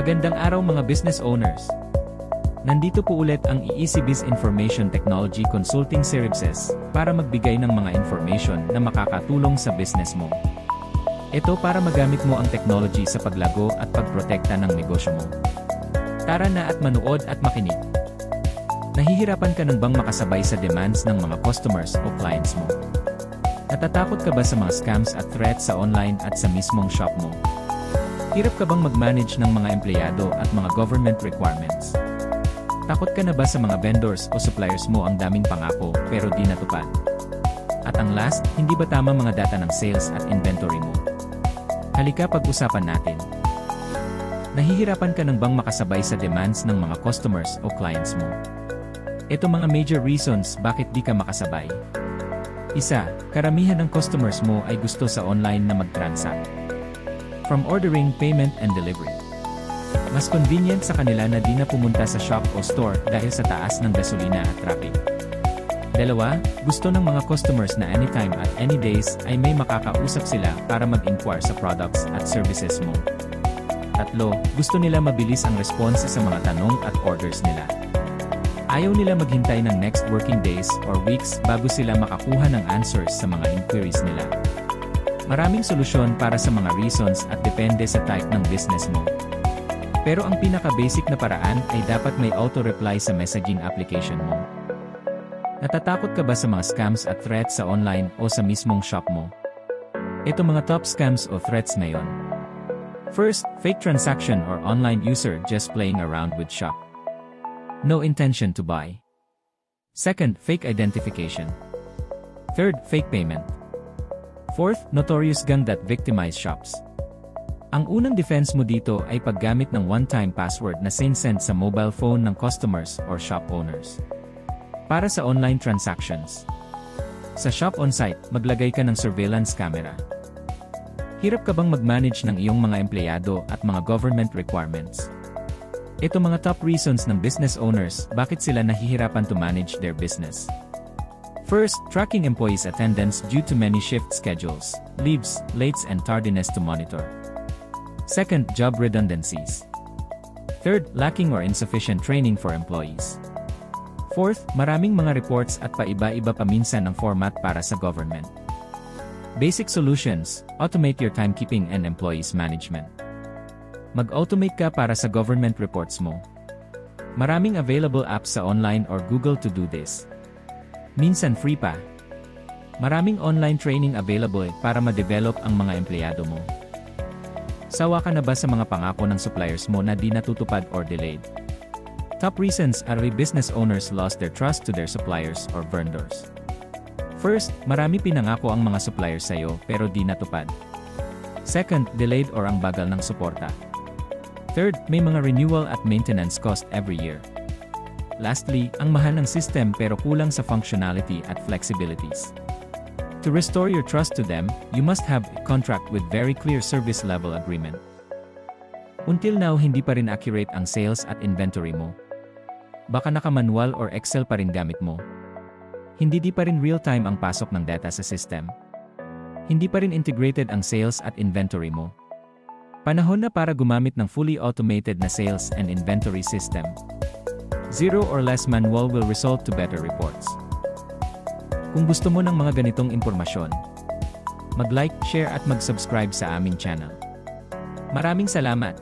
Magandang araw mga business owners. Nandito po ulit ang ECBiz Information Technology Consulting Services para magbigay ng mga information na makakatulong sa business mo. Ito para magamit mo ang technology sa paglago at pagprotekta ng negosyo mo. Tara na at manood at makinig. Nahihirapan ka ng bang makasabay sa demands ng mga customers o clients mo? Natatakot ka ba sa mga scams at threats sa online at sa mismong shop mo? Hirap ka bang mag-manage ng mga empleyado at mga government requirements? Takot ka na ba sa mga vendors o suppliers mo ang daming pangako pero di natupad? At ang last, hindi ba tama mga data ng sales at inventory mo? Halika pag-usapan natin. Nahihirapan ka ng bang makasabay sa demands ng mga customers o clients mo? Ito mga major reasons bakit di ka makasabay. Isa, karamihan ng customers mo ay gusto sa online na mag-transact. From ordering, payment, and delivery. Mas convenient sa kanila na di na pumunta sa shop o store dahil sa taas ng gasolina at traffic. Dalawa, gusto ng mga customers na anytime at any days ay may makakausap sila para mag-inquire sa products at services mo. Tatlo, gusto nila mabilis ang response sa mga tanong at orders nila. Ayaw nila maghintay ng next working days or weeks bago sila makakuha ng answers sa mga inquiries nila. Maraming solusyon para sa mga reasons at depende sa type ng business mo. Pero ang pinaka-basic na paraan ay dapat may auto-reply sa messaging application mo. Natatakot ka ba sa mga scams at threats sa online o sa mismong shop mo? Ito mga top scams o threats ngayon. First, fake transaction or online user just playing around with shop. No intention to buy. Second, fake identification. Third, fake payment. Fourth, notorious gang that victimize shops. Ang unang defense mo dito ay paggamit ng one-time password na send sa mobile phone ng customers or shop owners. Para sa online transactions. Sa shop on-site, maglagay ka ng surveillance camera. Hirap ka bang mag-manage ng iyong mga empleyado at mga government requirements? Ito mga top reasons ng business owners bakit sila nahihirapan to manage their business. First, tracking employees' attendance due to many shift schedules, leaves, lates and tardiness to monitor. Second, job redundancies. Third, lacking or insufficient training for employees. Fourth, maraming mga reports at paiba-iba paminsan ng format para sa government. Basic solutions, automate your timekeeping and employees management. Mag-automate ka para sa government reports mo. Maraming available apps sa online or Google to do this. Minsan free pa. Maraming online training available para ma-develop ang mga empleyado mo. Sawa ka na ba sa mga pangako ng suppliers mo na di natutupad or delayed? Top reasons are business owners lost their trust to their suppliers or vendors. First, marami pinangako ang mga suppliers sa'yo pero di natupad. Second, delayed or ang bagal ng suporta. Third, may mga renewal at maintenance cost every year. Lastly, ang mahal ng system pero kulang sa functionality at flexibilities. To restore your trust to them, you must have a contract with very clear service level agreement. Until now, hindi pa rin accurate ang sales at inventory mo. Baka naka-manual or Excel pa rin gamit mo. Hindi pa rin real-time ang pasok ng data sa system. Hindi pa rin integrated ang sales at inventory mo. Panahon na para gumamit ng fully automated na sales and inventory system. Zero or less manual will result to better reports. Kung gusto mo ng mga ganitong impormasyon, mag-like, share at mag-subscribe sa aming channel. Maraming salamat!